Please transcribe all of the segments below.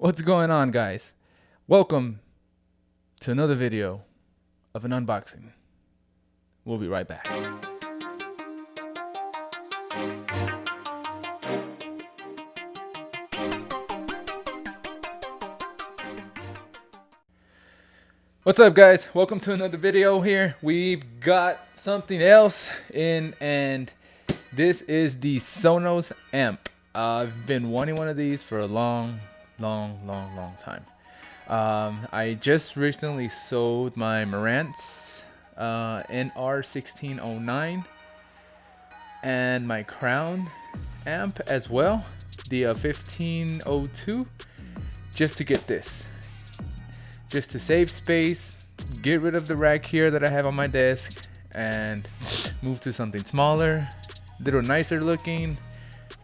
What's going on, guys? Welcome to another video of an unboxing. We'll be right back. What's up, guys? Welcome to another video here. We've got something else in, and this is the Sonos amp. I've been wanting one of these for a long time. I just recently sold my Marantz NR1609 and my Crown amp as well, the 1502, just to get this, just to save space, get rid of the rack here that I have on my desk and move to something smaller, little nicer looking,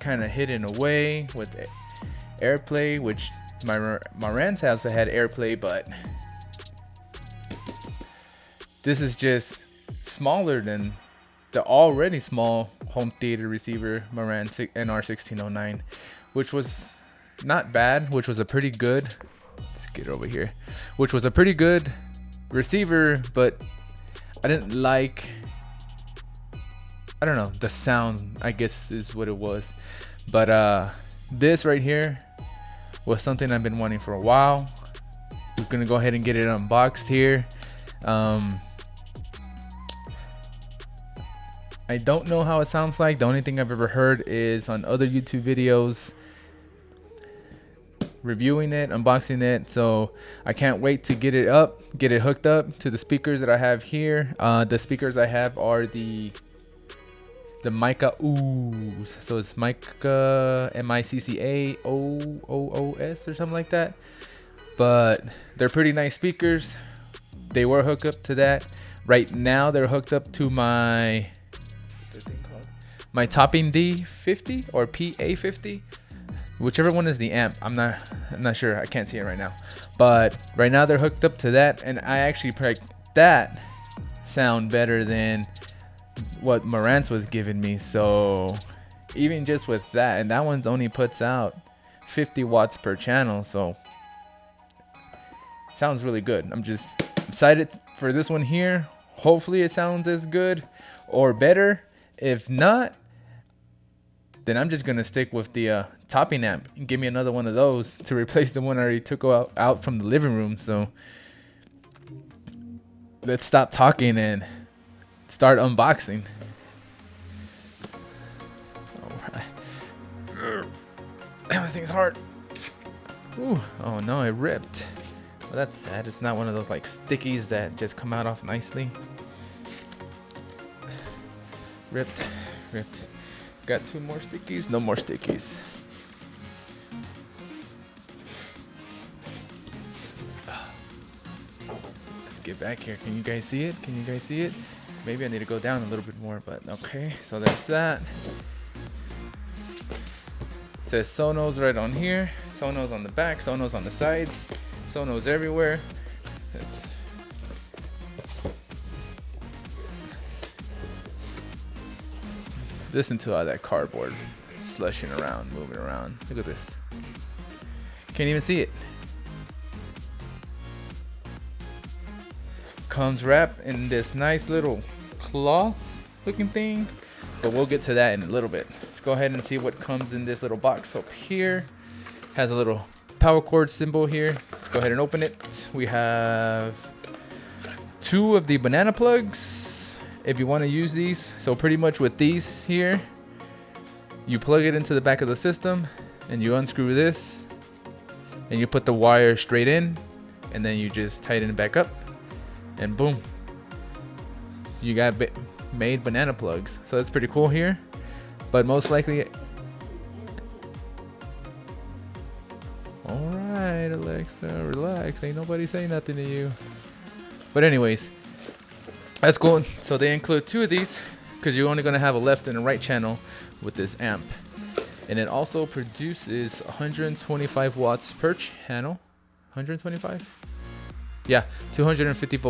kind of hidden away with AirPlay, which my Marantz house had AirPlay, but this is just smaller than the already small home theater receiver Marantz NR1609, which was not bad, which was a pretty good, let's get over here, which was a pretty good receiver, but I didn't like, I don't know, the sound, I guess is what it was. But this right here was something I've been wanting for a while. We're gonna go ahead and get it unboxed here. I don't know how it sounds like. The only thing I've ever heard is on other YouTube videos reviewing it, unboxing it. So I can't wait to get it hooked up to the speakers that I have here. The speakers I have are the Mica Oos. So it's Mica, MICCA-OOS or something like that. But they're pretty nice speakers. They were hooked up to that. Right now they're hooked up to my Topping D50 or PA50, whichever one is the amp. I'm not sure. I can't see it right now. But right now they're hooked up to that, and I actually picked that sound better than what Marantz was giving me. So even just with that, and that one's only puts out 50 watts per channel, so sounds really good. I'm just excited for this one here. Hopefully it sounds as good or better. If not, then I'm just gonna stick with the topping amp and give me another one of those to replace the one I already took out from the living room. So let's stop talking and start unboxing. Alright. Damn, this thing's hard. Ooh, oh no, it ripped. Well, that's sad. It's not one of those like stickies that just come out off nicely. Ripped. Got two more stickies. No more stickies. Let's get back here. Can you guys see it? Maybe I need to go down a little bit more, but okay. So there's that. It says Sonos right on here. Sonos on the back. Sonos on the sides. Sonos everywhere. Listen to all that cardboard slushing around, moving around. Look at this. Can't even see it. Comes wrapped in this nice little cloth looking thing, but we'll get to that in a little bit. Let's go ahead and see what comes in this little box up here. Has a little power cord symbol here. Let's go ahead and open it. We have two of the banana plugs if you want to use these. So pretty much with these here, you plug it into the back of the system and you unscrew this and you put the wire straight in, and then you just tighten it back up, and boom, you got made banana plugs. So that's pretty cool here. But most likely, all right, Alexa, relax, ain't nobody saying nothing to you. But anyways, that's cool. So they include two of these because you're only going to have a left and a right channel with this amp. And it also produces 125 watts per channel. 125? Yeah, 250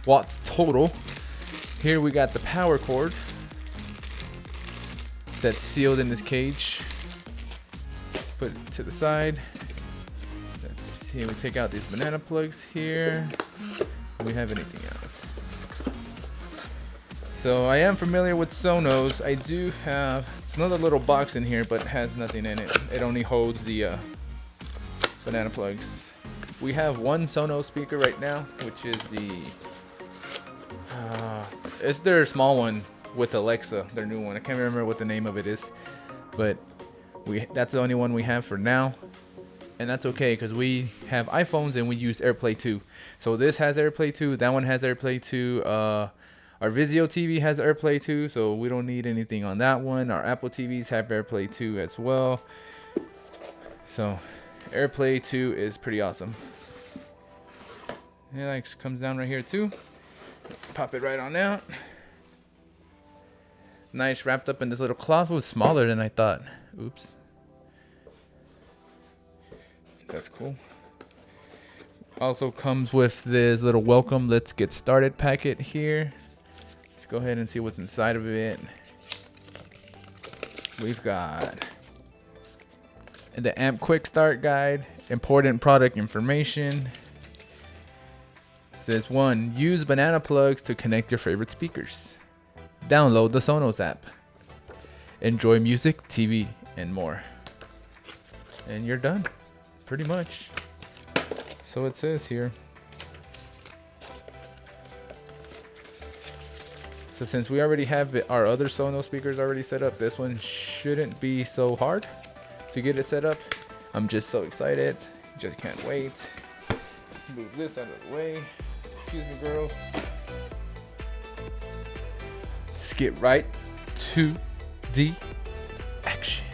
watts total. Here we got the power cord that's sealed in this cage. Put it to the side. see, we take out these banana plugs here. Do we have anything else? So I am familiar with Sonos. I do have, it's another little box in here, but it has nothing in it. It only holds the banana plugs. We have one Sonos speaker right now, which is the, it's their small one with Alexa, their new one. I can't remember what the name of it is, but that's the only one we have for now. And that's okay, because we have iPhones and we use AirPlay 2. So this has AirPlay 2, that one has AirPlay 2. Our Vizio TV has AirPlay 2, so we don't need anything on that one. Our Apple TVs have AirPlay 2 as well. So AirPlay 2 is pretty awesome. It like comes down right here too. Pop it right on out. Nice, wrapped up in this little cloth. It was smaller than I thought. Oops. That's cool. Also comes with this little welcome, let's get started packet here. Let's go ahead and see what's inside of it. We've got the amp quick start guide, important product information. It says 1, use banana plugs to connect your favorite speakers. Download the Sonos app. Enjoy music, TV, and more. And you're done. Pretty much. So it says here. So since we already have our other Sonos speakers already set up, this one shouldn't be so hard to get it set up. I'm just so excited. Just can't wait. Let's move this out of the way. Excuse me, girls. Let's get right to the action.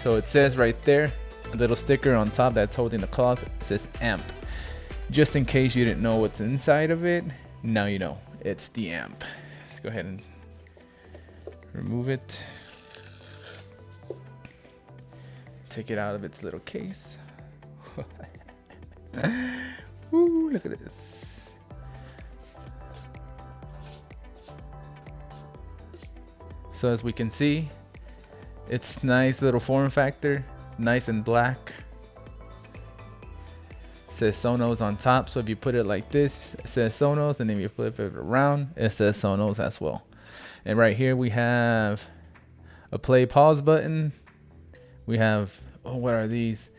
So it says right there, a little sticker on top that's holding the cloth. It says amp. Just in case you didn't know what's inside of it, now you know. It's the amp. Let's go ahead and remove it. Take it out of its little case. Ooh, look at this. So as we can see, it's nice little form factor. Nice and black. It says Sonos on top, so if you put it like this, it says Sonos, and then if you flip it around, it says Sonos as well. And right here we have a play pause button. We have, oh, what are these?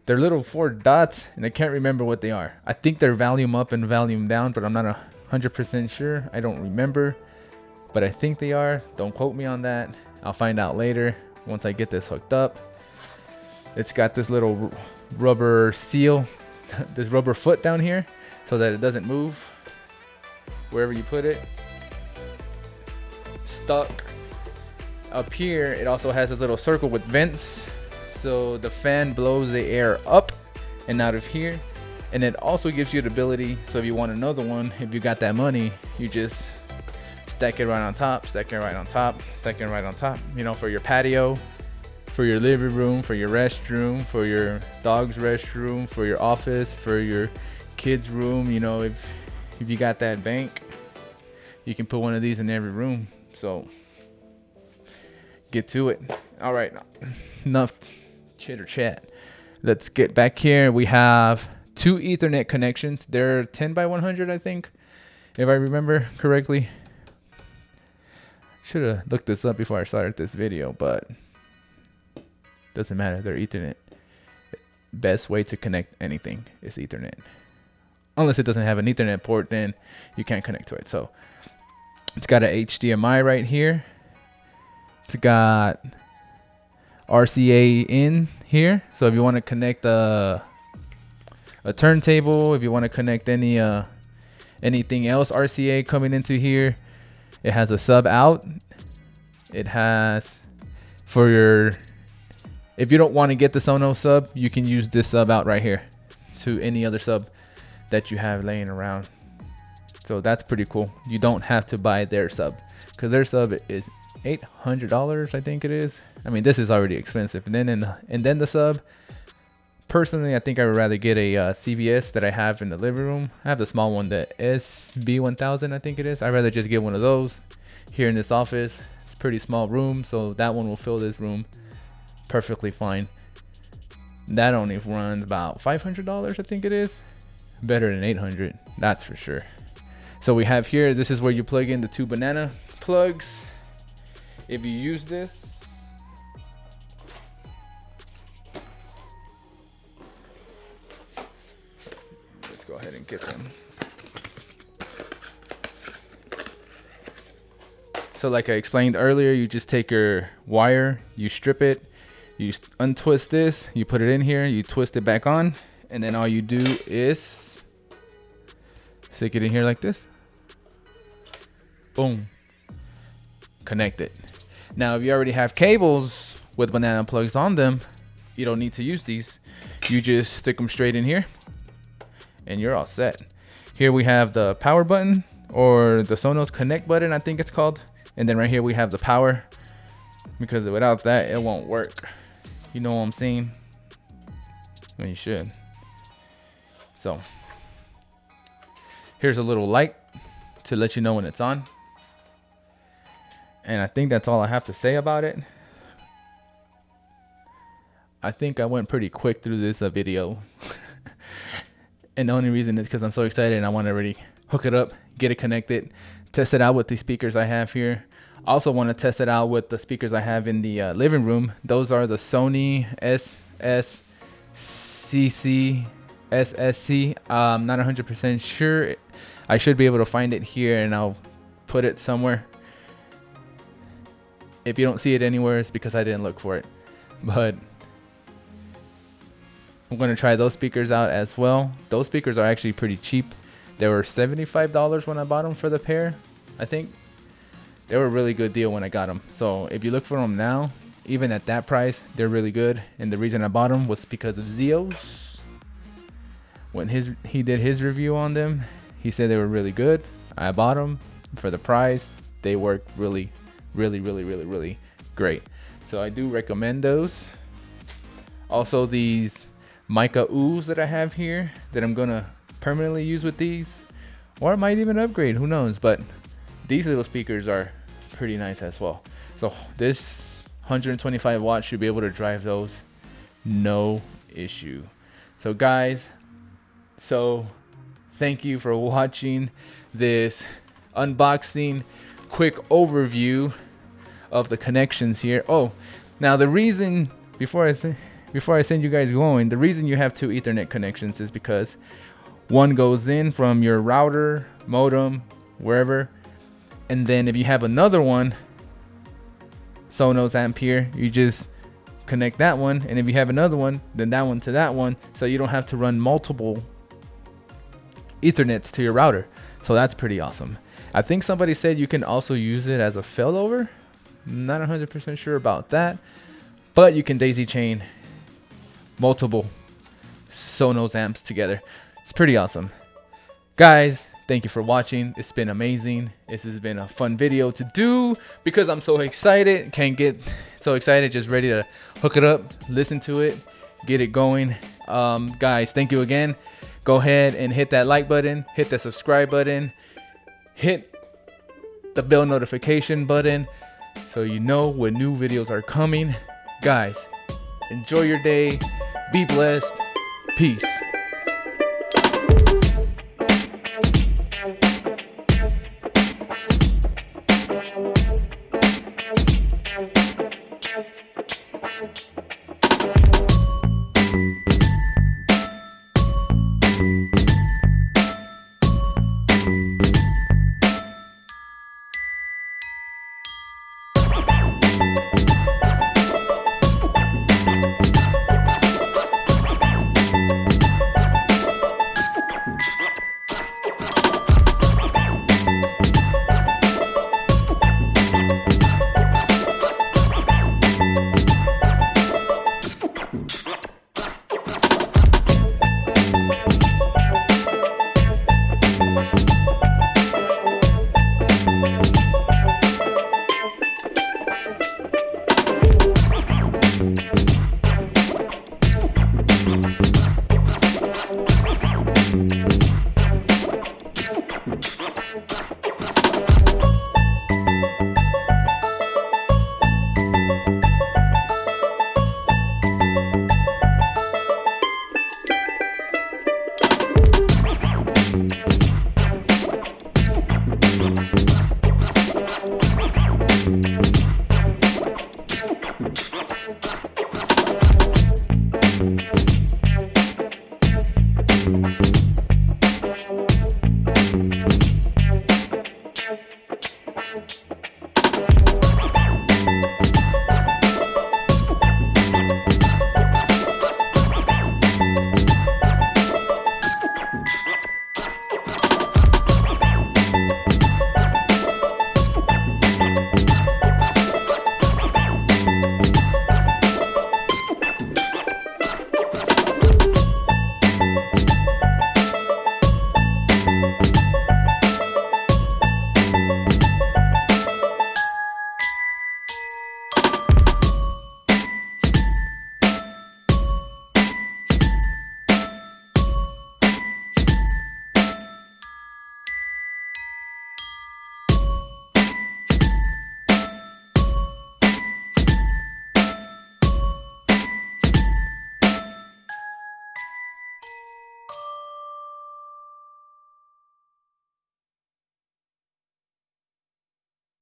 They're little 4 dots, and I can't remember what they are. I think they're volume up and volume down, but I'm not 100% sure. I don't remember, but I think they are. Don't quote me on that. I'll find out later once I get this hooked up. It's got this little rubber seal, this rubber foot down here, so that it doesn't move wherever you put it. Stuck up here, it also has this little circle with vents, so the fan blows the air up and out of here. And it also gives you the ability, so if you want another one, if you got that money, you just stack it right on top, stack it right on top, stack it right on top, you know, for your patio, for your living room, for your restroom, for your dog's restroom, for your office, for your kids' room. You know, if you got that bank, you can put one of these in every room. So get to it. All right, enough chitter chat. Let's get back here. We have 2 Ethernet connections. They're 10 by 100, I think, if I remember correctly. Should have looked this up before I started this video, but doesn't matter. They're Ethernet. Best way to connect anything is Ethernet. Unless it doesn't have an Ethernet port, then you can't connect to it. So it's got a HDMI right here. It's got RCA in here. So if you want to connect a turntable, if you want to connect anything else RCA coming into here, it has a sub out. It has for your, if you don't want to get the Sonos sub, you can use this sub out right here to any other sub that you have laying around. So that's pretty cool. You don't have to buy their sub, because their sub is $800, I think it is. I mean, this is already expensive. And then the sub. Personally, I think I would rather get a CVS that I have in the living room. I have the small one, the SB1000, I think it is. I'd rather just get one of those here in this office. It's a pretty small room, so that one will fill this room perfectly fine. That only runs about $500, I think it is. Better than 800, that's for sure. So we have here, this is where you plug in the 2 banana plugs. If you use this, let's go ahead and get them. So like I explained earlier, you just take your wire, you strip it, you untwist this, you put it in here, you twist it back on, and then all you do is stick it in here like this. Boom. Connect it. Now, if you already have cables with banana plugs on them, you don't need to use these. You just stick them straight in here and you're all set. Here we have the power button, or the Sonos connect button, I think it's called. And then right here we have the power, because without that it won't work. You know what I'm saying? Well, you should. So here's a little light to let you know when it's on. And I think that's all I have to say about it. I think I went pretty quick through this video. And the only reason is because I'm so excited and I want to already hook it up, get it connected, test it out with the speakers I have here. Also want to test it out with the speakers I have in the living room. Those are the Sony SSC. I'm not 100% sure. I should be able to find it here and I'll put it somewhere. If you don't see it anywhere, it's because I didn't look for it. But I'm going to try those speakers out as well. Those speakers are actually pretty cheap. They were $75 when I bought them for the pair, I think. They were a really good deal when I got them. So if you look for them now, even at that price, they're really good. And the reason I bought them was because of Zeos. When he did his review on them, he said they were really good. I bought them for the price. They work really great. So I do recommend those. Also, these mica Oos that I have here that I'm gonna permanently use with these, or I might even upgrade, who knows. But these little speakers are pretty nice as well. So this 125 watts should be able to drive those no issue. So guys, so thank you for watching this unboxing quick overview of the connections here. Oh, now the reason, before I send you guys going, the reason you have 2 Ethernet connections is because one goes in from your router, modem, wherever, and then if you have another one, Sonos amp here, you just connect that one, and if you have another one, then that one to that one, so you don't have to run multiple Ethernets to your router. So that's pretty awesome. I think somebody said you can also use it as a failover. Not 100% sure about that, but you can daisy chain multiple Sonos amps together. It's pretty awesome. Guys, thank you for watching. It's been amazing. This has been a fun video to do because I'm so excited. Can't get so excited, just ready to hook it up, listen to it, get it going. Guys, thank you again. Go ahead and hit that like button, hit the subscribe button, hit the bell notification button so you know when new videos are coming. Guys, enjoy your day. Be blessed. Peace.